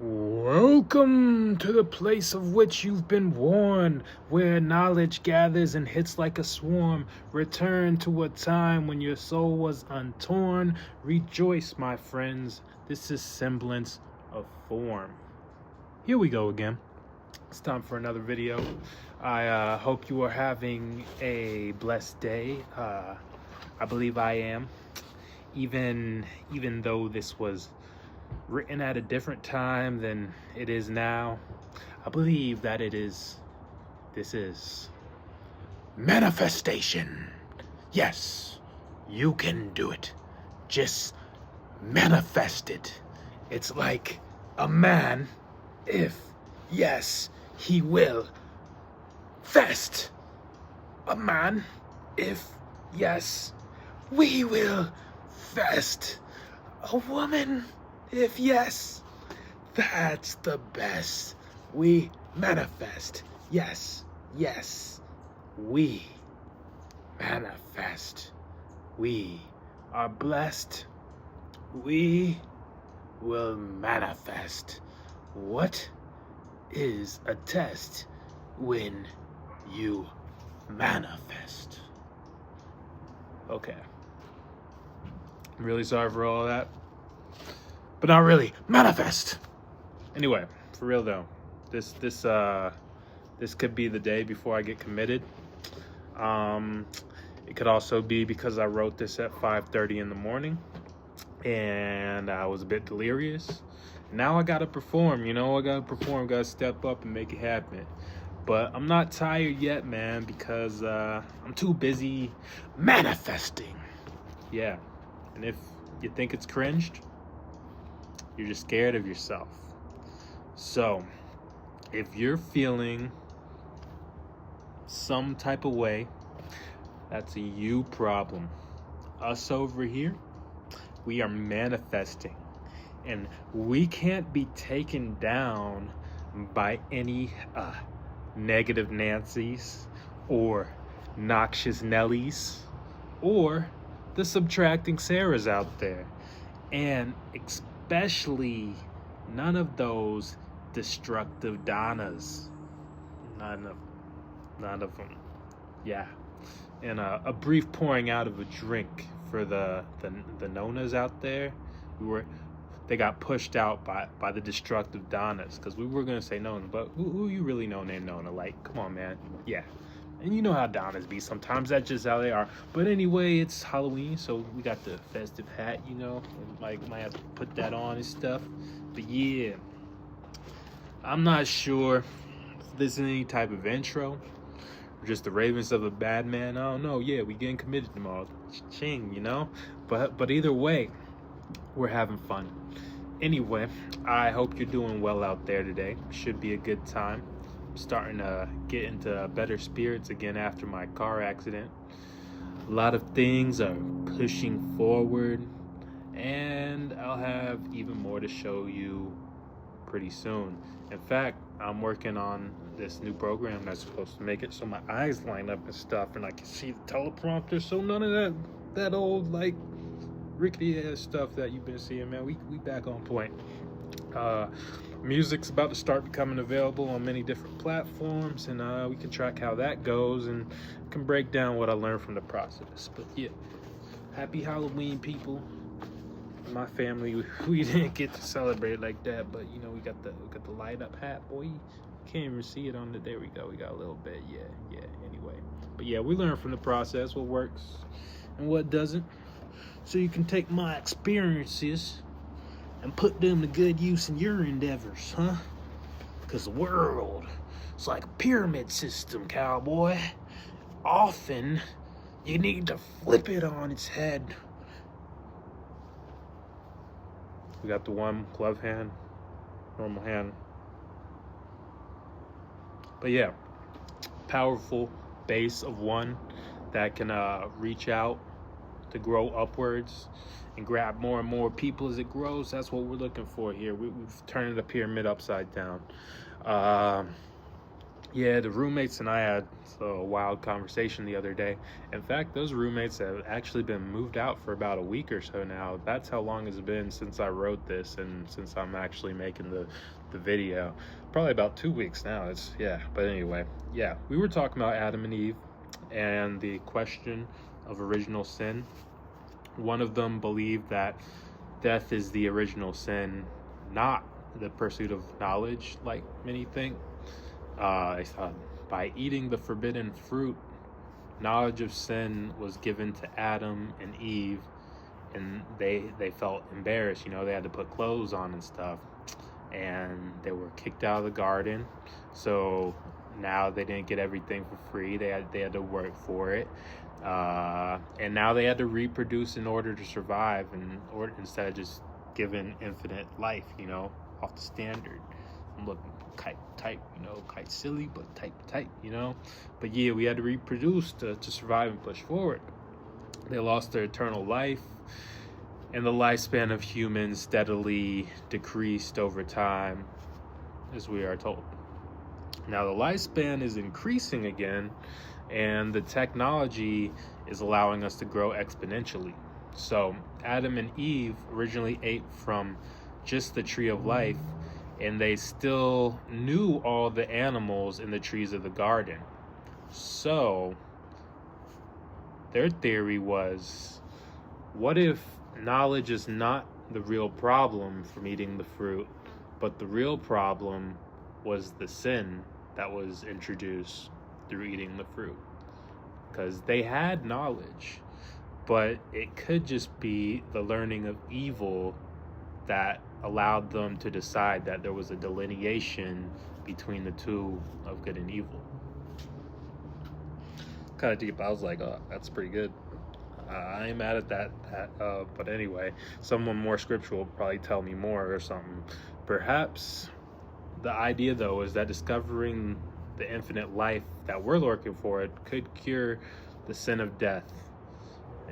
Welcome to the place of which you've been warned, where knowledge gathers and hits like a swarm. Return to a time when your soul was untorn. Rejoice, my friends, this is semblance of form. Here we go again. It's time for another video. I hope you are having a blessed day. I believe I am. Even though this was written at a different time than it is now, I believe that this is manifestation. Yes, you can do it. Just manifest it. It's like a man, if yes, he will fest. A man, if yes, we will fest. A woman, if yes, that's the best. We manifest. Yes, we manifest. We are blessed. We will manifest. What is a test when you manifest? Okay. I'm really sorry for all that. But not really. Manifest. Anyway, for real though, this could be the day before I get committed. It could also be because I wrote this at 5:30 in the morning, and I was a bit delirious. Now I gotta perform. Gotta step up and make it happen. But I'm not tired yet, man, because I'm too busy manifesting. Yeah, and if you think it's cringed, you're just scared of yourself. So, if you're feeling some type of way, that's a you problem. Us over here, we are manifesting. And we can't be taken down by any negative Nancys or noxious Nellies or the subtracting Sarahs out there. And especially none of those destructive Donnas. None of them. Yeah. And a brief pouring out of a drink for the Nonas out there. They got pushed out by the destructive Donnas, because we were gonna say Nona, but who you really know named Nona? Like, come on, man. Yeah. And you know how Donnas be. Sometimes that's just how they are. But anyway, it's Halloween, so we got the festive hat, might have to put that on and stuff. But yeah, I'm not sure if this is any type of intro or just the ravens of a bad man. I don't know. Yeah, we getting committed tomorrow. Ching, But either way, we're having fun. Anyway, I hope you're doing well out there today. Should be a good time. Starting to get into better spirits again after my car accident. A lot of things are pushing forward, and I'll have even more to show you pretty soon. In fact, I'm working on this new program that's supposed to make it so my eyes line up and stuff, and I can see the teleprompter, so none of that old rickety ass stuff that you've been seeing, man. We back on point. Music's about to start becoming available on many different platforms, and we can track how that goes and can break down what I learned from the process. But yeah, happy Halloween, people. My family, we didn't get to celebrate like that, but we got the light up hat, boy. You can't even see it on the. There we go. We got a little bit. Yeah. Anyway, but yeah, we learn from the process what works and what doesn't, so you can take my experiences and put them to good use in your endeavors, huh? Because the world is like a pyramid system, cowboy. Often, you need to flip it on its head. We got the one glove hand, normal hand. But yeah, powerful base of one that can reach out to grow upwards and grab more and more people as it grows. That's what we're looking for here. We've turned the pyramid upside down. Yeah, the roommates and I had a wild conversation the other day. In fact, those roommates have actually been moved out for about a week or so now. That's how long it's been since I wrote this and since I'm actually making the video. Probably about 2 weeks now. But anyway, yeah, we were talking about Adam and Eve and the question of original sin. One of them believed that death is the original sin, not the pursuit of knowledge, like many think. They thought by eating the forbidden fruit, knowledge of sin was given to Adam and Eve, and they felt embarrassed. They had to put clothes on and stuff, and they were kicked out of the garden. So now they didn't get everything for free. They had to work for it, and now they had to reproduce in order to survive, instead of just given infinite life. Off the standard. I'm looking type, kite silly, but type, But yeah, we had to reproduce to survive and push forward. They lost their eternal life, and the lifespan of humans steadily decreased over time, as we are told. Now the lifespan is increasing again, and the technology is allowing us to grow exponentially. So Adam and Eve originally ate from just the tree of life, and they still knew all the animals in the trees of the garden. So their theory was, what if knowledge is not the real problem from eating the fruit, but the real problem was the sin that was introduced through eating the fruit? Because they had knowledge, but it could just be the learning of evil that allowed them to decide that there was a delineation between the two of good and evil. Kind of deep. I was like, oh, that's pretty good. I ain't mad at that. But anyway, someone more scriptural will probably tell me more or something. Perhaps the idea, though, is that discovering the infinite life that we're looking for, it could cure the sin of death.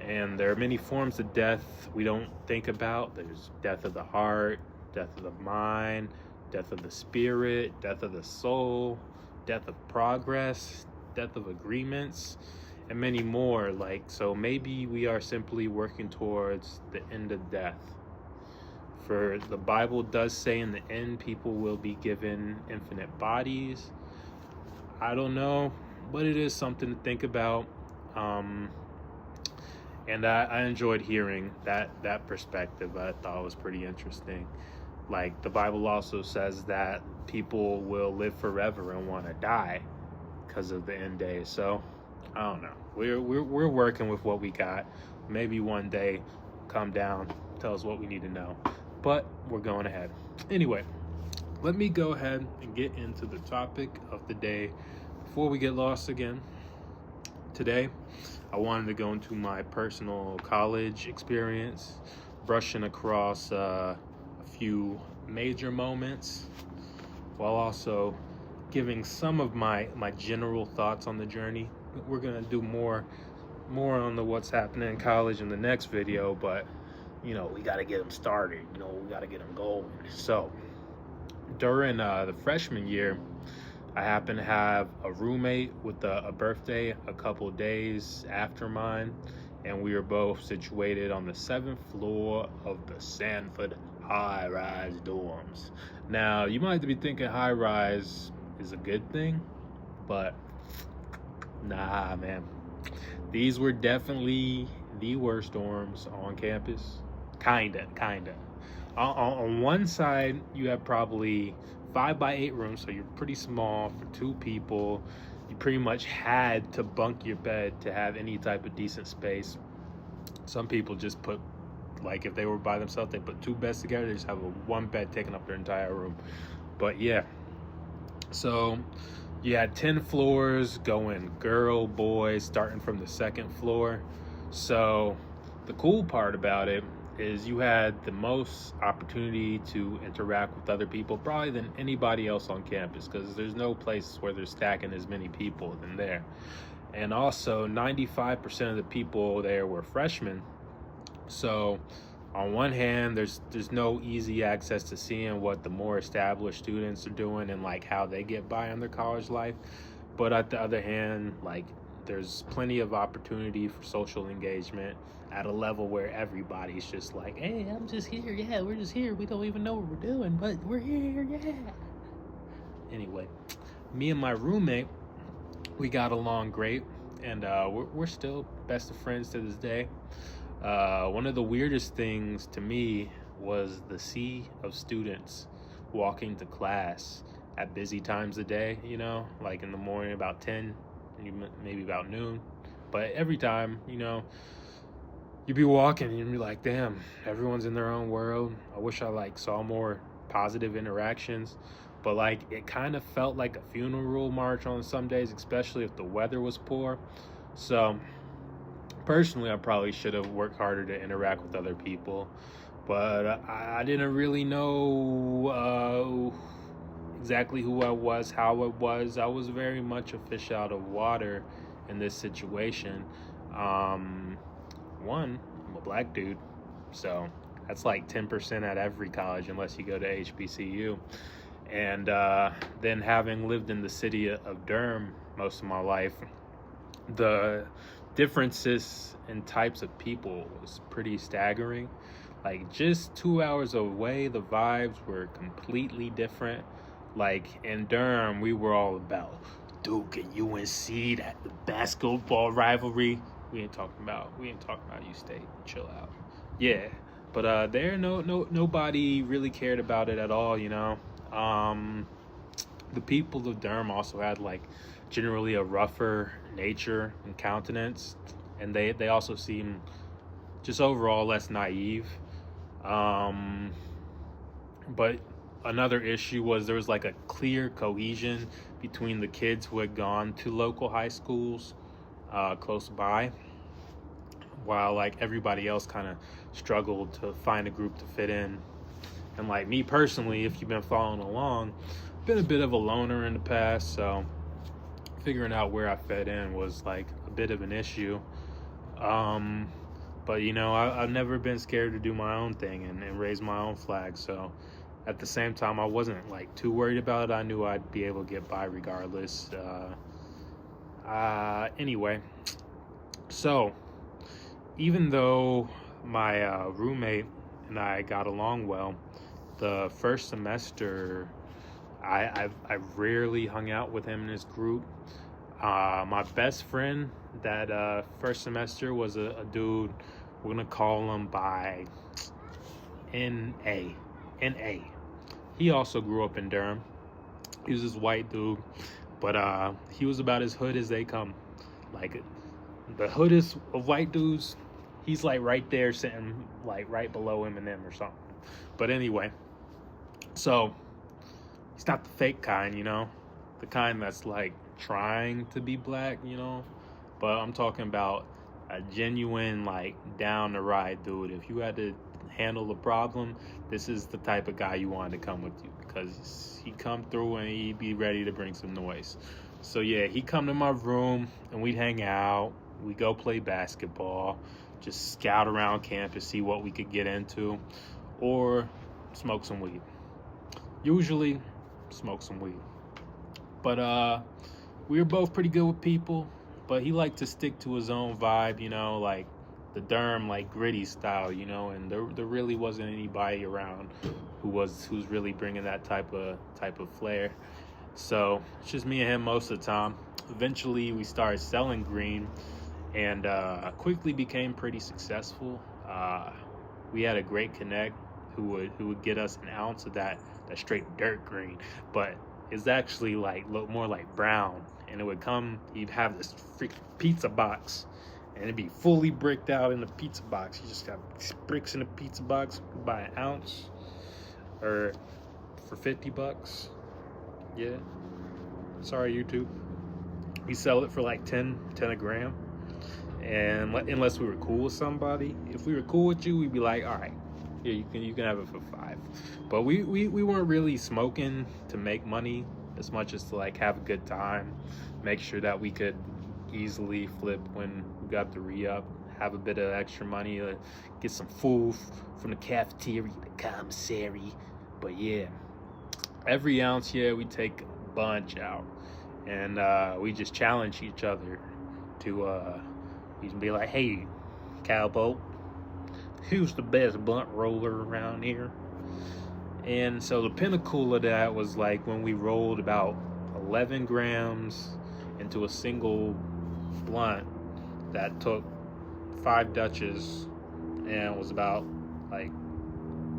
And there are many forms of death we don't think about. There's death of the heart, death of the mind, death of the spirit, death of the soul, death of progress, death of agreements, and many more. So maybe we are simply working towards the end of death. For the Bible does say in the end, people will be given infinite bodies. I don't know, but it is something to think about. And I enjoyed hearing that perspective. I thought it was pretty interesting. The Bible also says that people will live forever and want to die because of the end days. So I don't know. We're working with what we got. Maybe one day come down, tell us what we need to know. But we're going ahead. Anyway, let me go ahead and get into the topic of the day before we get lost again. Today, I wanted to go into my personal college experience, brushing across a few major moments, while also giving some of my general thoughts on the journey. We're going to do more on the what's happening in college in the next video, but, we got to get them started. We got to get them going. So, during the freshman year, I happen to have a roommate with a birthday a couple days after mine, and we were both situated on the 7th floor of the Sanford high-rise dorms. Now, you might be thinking high-rise is a good thing, but nah, man. These were definitely the worst dorms on campus. Kinda. On one side, you have probably 5x8 rooms, so you're pretty small for 2 people. You pretty much had to bunk your bed to have any type of decent space. Some people just put, if they were by themselves, they put 2 beds together. They just have one bed taking up their entire room. But yeah, so you had 10 floors going girl, boy, starting from the 2nd floor. So the cool part about it is you had the most opportunity to interact with other people probably than anybody else on campus, because there's no place where they're stacking as many people than there. And also 95% of the people there were freshmen, so on one hand, there's no easy access to seeing what the more established students are doing and like how they get by on their college life. But on the other hand, like there's plenty of opportunity for social engagement at a level where everybody's just like, hey, I'm just here. Yeah, we're just here. We don't even know what we're doing, but we're here. Yeah. Anyway, me and my roommate, we got along great, and we're still best of friends to this day. One of the weirdest things to me was the sea of students walking to class at busy times of day, you know, like in the morning about 10, maybe about noon. But every time, you know, you'd be walking and you'd be like, damn, everyone's in their own world. I wish I like saw more positive interactions. But like it kind of felt like a funeral march on some days, especially if the weather was poor. So personally, I probably should have worked harder to interact with other people, but I didn't really know exactly who I was, how it was. I was very much a fish out of water in this situation. One, I'm a black dude, so that's like 10% at every college unless you go to HBCU. And then having lived in the city of Durham most of my life, the differences in types of people was pretty staggering. Like just 2 hours away, the vibes were completely different. Like in Durham, we were all about Duke and UNC, that the basketball rivalry. We ain't talking about U State. Chill out. Yeah, but there nobody really cared about it at all. You know, the people of Durham also had like generally a rougher nature and countenance, and they also seem just overall less naive. But another issue was there was like a clear cohesion between the kids who had gone to local high schools close by, while like everybody else kind of struggled to find a group to fit in. And like me personally, if you've been following along, been a bit of a loner in the past, so figuring out where I fit in was like a bit of an issue. But you know, I've never been scared to do my own thing and raise my own flag. So at the same time, I wasn't like too worried about it. I knew I'd be able to get by regardless. Anyway, so even though my roommate and I got along well, the first semester I rarely hung out with him and his group. My best friend that first semester was a dude, we're gonna call him by N.A. He also grew up in Durham. He was this white dude, but he was about as hood as they come. Like the hoodest of white dudes, he's like right there sitting like right below Eminem or something. But anyway, so he's not the fake kind, you know, the kind that's like trying to be black, you know, but I'm talking about a genuine like down the ride dude. If you had to handle the problem, this is the type of guy you wanted to come with you, because he'd come through and he'd be ready to bring some noise. So yeah, he'd come to my room and we'd hang out, we'd go play basketball, just scout around campus, see what we could get into, or smoke some weed. Usually smoke some weed. But we were both pretty good with people, but he liked to stick to his own vibe, you know, like the Durham, like gritty style, you know, and there really wasn't anybody around who's really bringing that type of flair. So it's just me and him most of the time. Eventually we started selling green and quickly became pretty successful. We had a great connect who would get us an ounce of that straight dirt green, but it's actually like look more like brown, and it would come, you'd have this freaking pizza box and it'd be fully bricked out in the pizza box. You just got bricks in the pizza box by an ounce or for $50. Yeah, sorry YouTube. We sell it for like 10 a gram, and unless we were cool with somebody, if we were cool with you, we'd be like, all right, yeah, you can have it for $5. But we weren't really smoking to make money as much as to like have a good time, make sure that we could easily flip when we got the re-up, have a bit of extra money, get some food from the cafeteria, the commissary. But yeah, every ounce, yeah, we take a bunch out, and we just challenge each other to we can be like, hey, cowboy, who's the best blunt roller around here? And so the pinnacle of that was like when we rolled about 11 grams into a single blunt that took 5 Dutches and was about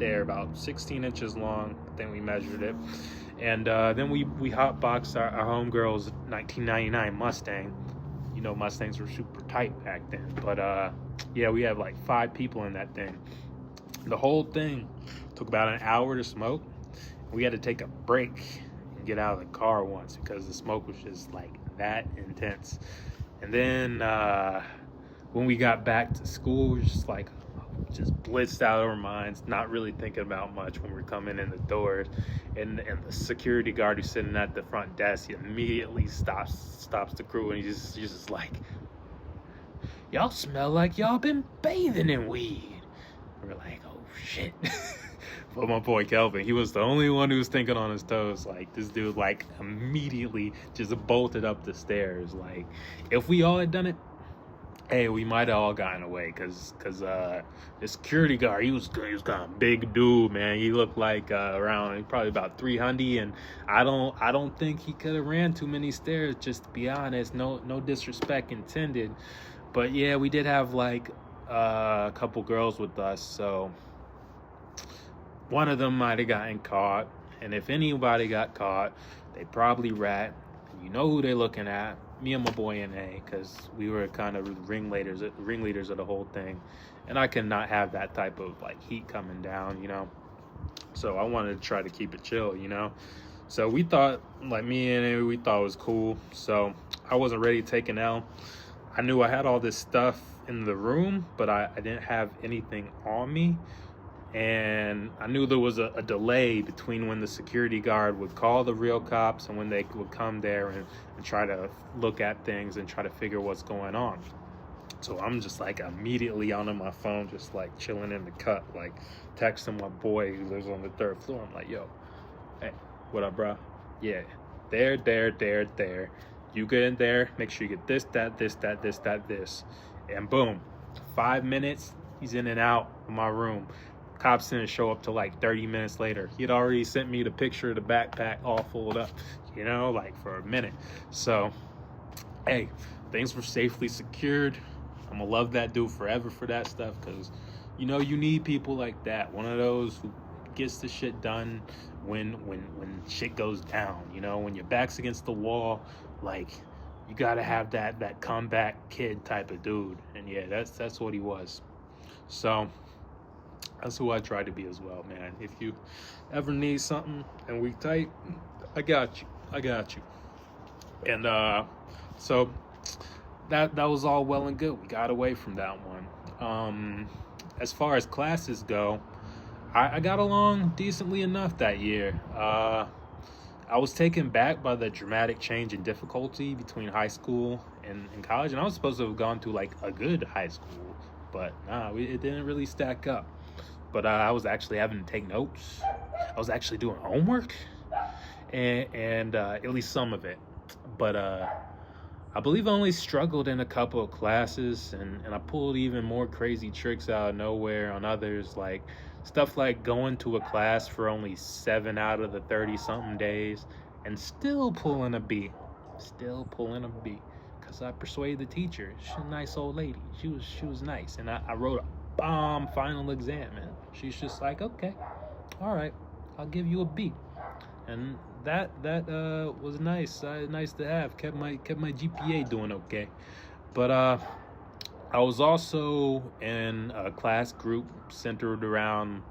about 16 inches long. I think we measured it. And then we hotboxed our homegirl's 1999 Mustang. You know, Mustangs were super tight back then. But yeah, we had like 5 people in that thing. The whole thing took about an hour to smoke. We had to take a break and get out of the car once because the smoke was just like that intense. And then when we got back to school, we were just blitzed out of our minds, not really thinking about much when we're coming in the doors. And the security guard who's sitting at the front desk, he immediately stops the crew, and he's just like, y'all smell like y'all been bathing in weed. We're like, oh shit. But my boy Kelvin, he was the only one who was thinking on his toes. Like, this dude like immediately just bolted up the stairs. Like, if we all had done it, hey, we might have all gotten away, cause the security guard, he was kind of big dude, man. He looked like around probably about 300, and I don't think he could have ran too many stairs. Just to be honest, no disrespect intended, but yeah, we did have like a couple girls with us, so one of them might have gotten caught, and if anybody got caught, they probably rat. And you know who they're looking at. Me and my boy N.A., because we were kind of ringleaders of the whole thing, and I could not have that type of like heat coming down, you know. So I wanted to try to keep it chill, you know. So we thought, like me and N.A., we thought it was cool. So I wasn't ready to take an L. I knew I had all this stuff in the room, but I didn't have anything on me. And I knew there was a delay between when the security guard would call the real cops and when they would come there and try to look at things and try to figure what's going on. So I'm just like immediately on my phone, just like chilling in the cut, like texting my boy who lives on the 3rd floor. I'm like, yo, hey, what up, bro? Yeah, there. You get in there, make sure you get this, this. And boom, 5 minutes, he's in and out of my room. Cops didn't show up till like 30 minutes later. He'd already sent me the picture of the backpack all folded up, you know, like for a minute. So, hey, things were safely secured. I'm gonna love that dude forever for that stuff, because, you know, you need people like that. One of those who gets the shit done when shit goes down, you know, when your back's against the wall. Like, you gotta have that comeback kid type of dude. And yeah, that's what he was. So that's who I try to be as well, man. If you ever need something and we tight, I got you. And so that was all well and good. We got away from that one. As far as classes go, I got along decently enough that year. I was taken back by the dramatic change in difficulty between high school and college, and I was supposed to have gone to like a good high school, but nah, it didn't really stack up. But I was actually having to take notes. I was actually doing homework, and at least some of it. But I believe I only struggled in a couple of classes, and I pulled even more crazy tricks out of nowhere on others, like stuff like going to a class for only 7 out of the 30-something days and still pulling a B. Because I persuaded the teacher. She's a nice old lady. She was nice. And I wrote a bomb final exam, and she's just like, okay, all right, I'll give you a B. And that was nice. Nice to have. Kept my GPA doing okay. But I was also in a class group centered around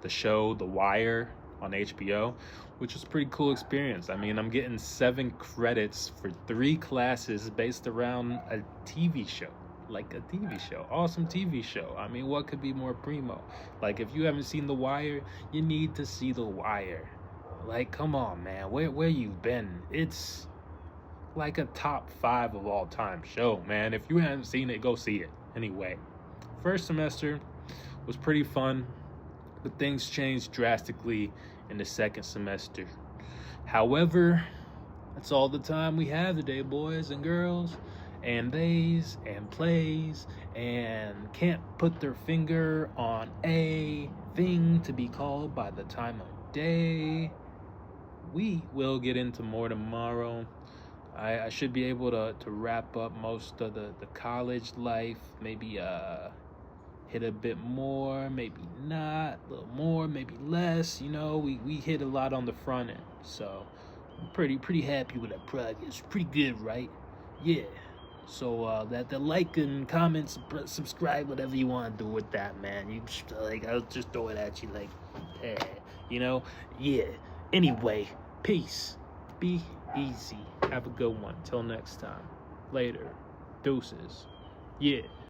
the show The Wire on HBO, which was a pretty cool experience. I mean, I'm getting 7 credits for 3 classes based around a TV show. Like a TV show, awesome TV show. I mean, what could be more primo? Like, if you haven't seen The Wire, you need to see The Wire. Like, come on, man, where you've been? It's like a top 5 of all time show, man. If you haven't seen it, go see it. Anyway, first semester was pretty fun, but things changed drastically in the second semester. However, that's all the time we have today, boys and girls, and theys and plays, and can't put their finger on a thing to be called by the time of day. We will get into more tomorrow. I should be able to wrap up most of the college life, maybe hit a bit more, maybe not, a little more, maybe less. You know, we hit a lot on the front end, so I'm pretty happy with that progress. Pretty good, right? Yeah. So that like and comment, subscribe, whatever you want to do with that, man. You just, like, I'll just throw it at you, like, you know, yeah. Anyway, peace. Be easy. Have a good one. Till next time. Later. Deuces. Yeah.